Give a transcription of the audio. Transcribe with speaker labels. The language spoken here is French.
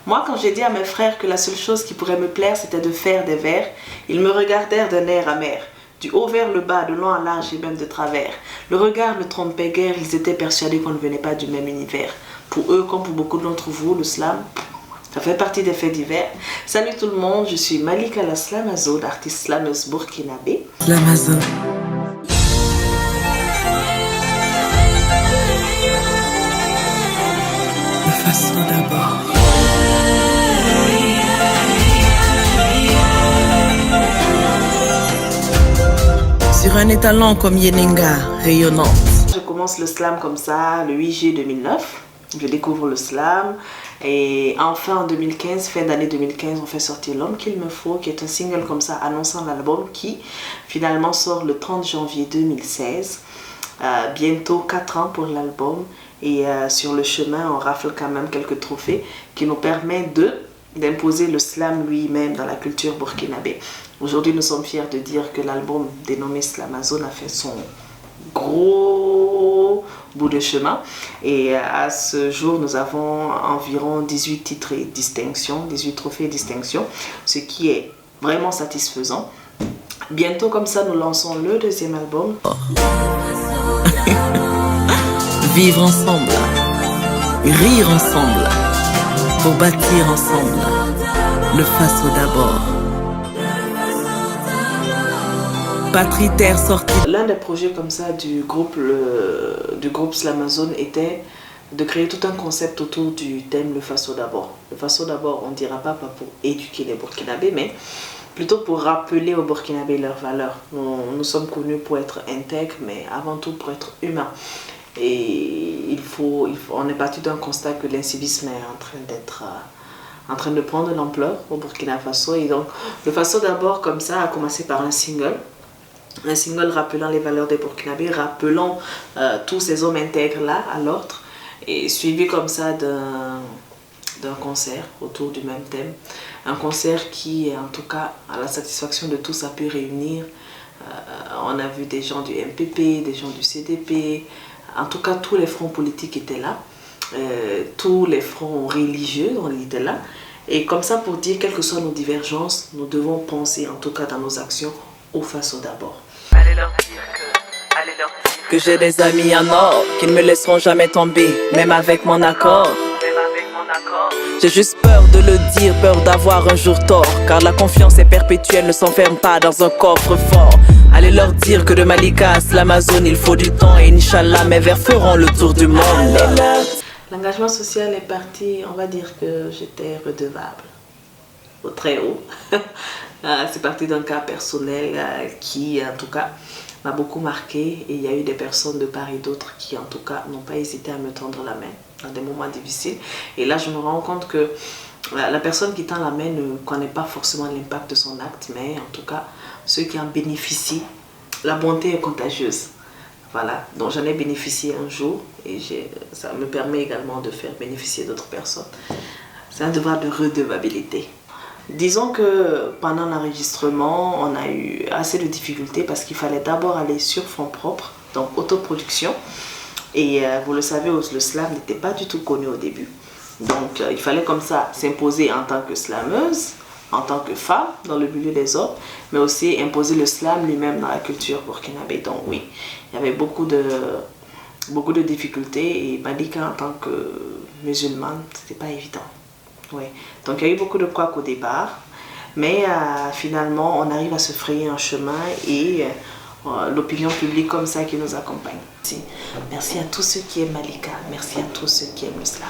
Speaker 1: Moi, quand j'ai dit à mes frères que la seule chose qui pourrait me plaire, c'était de faire des vers, ils me regardèrent d'un air amer. Du haut vers le bas, de long à large et même de travers. Le regard ne trompait guère, ils étaient persuadés qu'on ne venait pas du même univers. Pour eux, comme pour beaucoup d'entre vous, le slam, ça fait partie des faits divers. Salut tout le monde, je suis Malika la Slamazo, artiste slameuse burkinabé.
Speaker 2: Slamazo. De façon d'abord. Sur un étalon comme Yenenga, rayonnante.
Speaker 1: Je commence le slam comme ça, le 8 juillet 2009. Je découvre le slam. Et enfin en 2015, fin d'année 2015, on fait sortir L'homme qu'il me faut, qui est un single comme ça, annonçant l'album qui finalement sort le 30 janvier 2016. Bientôt 4 ans pour l'album. Et sur le chemin, on rafle quand même quelques trophées qui nous permettent d'imposer le slam lui-même dans la culture burkinabé. Aujourd'hui, nous sommes fiers de dire que l'album dénommé Slamazo a fait son gros bout de chemin. Et à ce jour, nous avons environ 18 titres et distinctions, 18 trophées et distinctions, ce qui est vraiment satisfaisant. Bientôt, comme ça, nous lançons le deuxième album.
Speaker 2: Vivre ensemble, rire ensemble, pour bâtir ensemble, le Faso d'abord. Patrie terre sortie.
Speaker 1: L'un des projets comme ça du groupe Slamazo était de créer tout un concept autour du thème le Faso d'abord. Le Faso d'abord, on ne dira pas pour éduquer les Burkinabés, mais plutôt pour rappeler aux Burkinabés leurs valeurs. Nous sommes connus pour être intègres, mais avant tout pour être humains. Et on est parti d'un constat que l'incivisme est en train de prendre l'ampleur au Burkina Faso. Et donc, le Faso d'abord, comme ça, a commencé par un single rappelant les valeurs des Burkinabés, rappelant tous ces hommes intègres-là à l'ordre, et suivi comme ça d'un concert autour du même thème. Un concert qui, en tout cas, à la satisfaction de tous, a pu réunir. On a vu des gens du MPP, des gens du CDP, en tout cas tous les fronts politiques étaient là, tous les fronts religieux étaient là. Et comme ça, pour dire, quelles que soient nos divergences, nous devons penser, en tout cas dans nos actions, au Faso d'abord.
Speaker 2: Allez leur dire que j'ai des amis en or qui ne me laisseront jamais tomber, même avec mon accord. J'ai juste peur de le dire, peur d'avoir un jour tort, car la confiance est perpétuelle, ne s'enferme pas dans un coffre-fort. Allez leur dire que de Malika à Slamazo, il faut du temps et Inch'Allah, mes vers feront le tour du monde.
Speaker 1: L'engagement social est parti, on va dire que j'étais redevable, au très haut. C'est parti d'un cas personnel qui, en tout cas, m'a beaucoup marqué. Et il y a eu des personnes de part et d'autre qui, en tout cas, n'ont pas hésité à me tendre la main dans des moments difficiles. Et là, je me rends compte que la personne qui tend la main ne connaît pas forcément l'impact de son acte, mais en tout cas, ceux qui en bénéficient, la bonté est contagieuse. Voilà, donc j'en ai bénéficié un jour et ça me permet également de faire bénéficier d'autres personnes. C'est un devoir de redevabilité. Disons que pendant l'enregistrement, on a eu assez de difficultés parce qu'il fallait d'abord aller sur fonds propres, donc autoproduction. Et vous le savez, le slam n'était pas du tout connu au début. Donc il fallait comme ça s'imposer en tant que slameuse, en tant que femme dans le milieu des autres, mais aussi imposer le slam lui-même dans la culture burkinabé. Donc oui, il y avait beaucoup de difficultés et Malika en tant que musulmane, c'était pas évident. Oui. Donc il y a eu beaucoup de couacs au départ, mais finalement on arrive à se frayer un chemin et l'opinion publique comme ça qui nous accompagne. Merci à tous ceux qui aiment Malika, merci à tous ceux qui aiment le slam.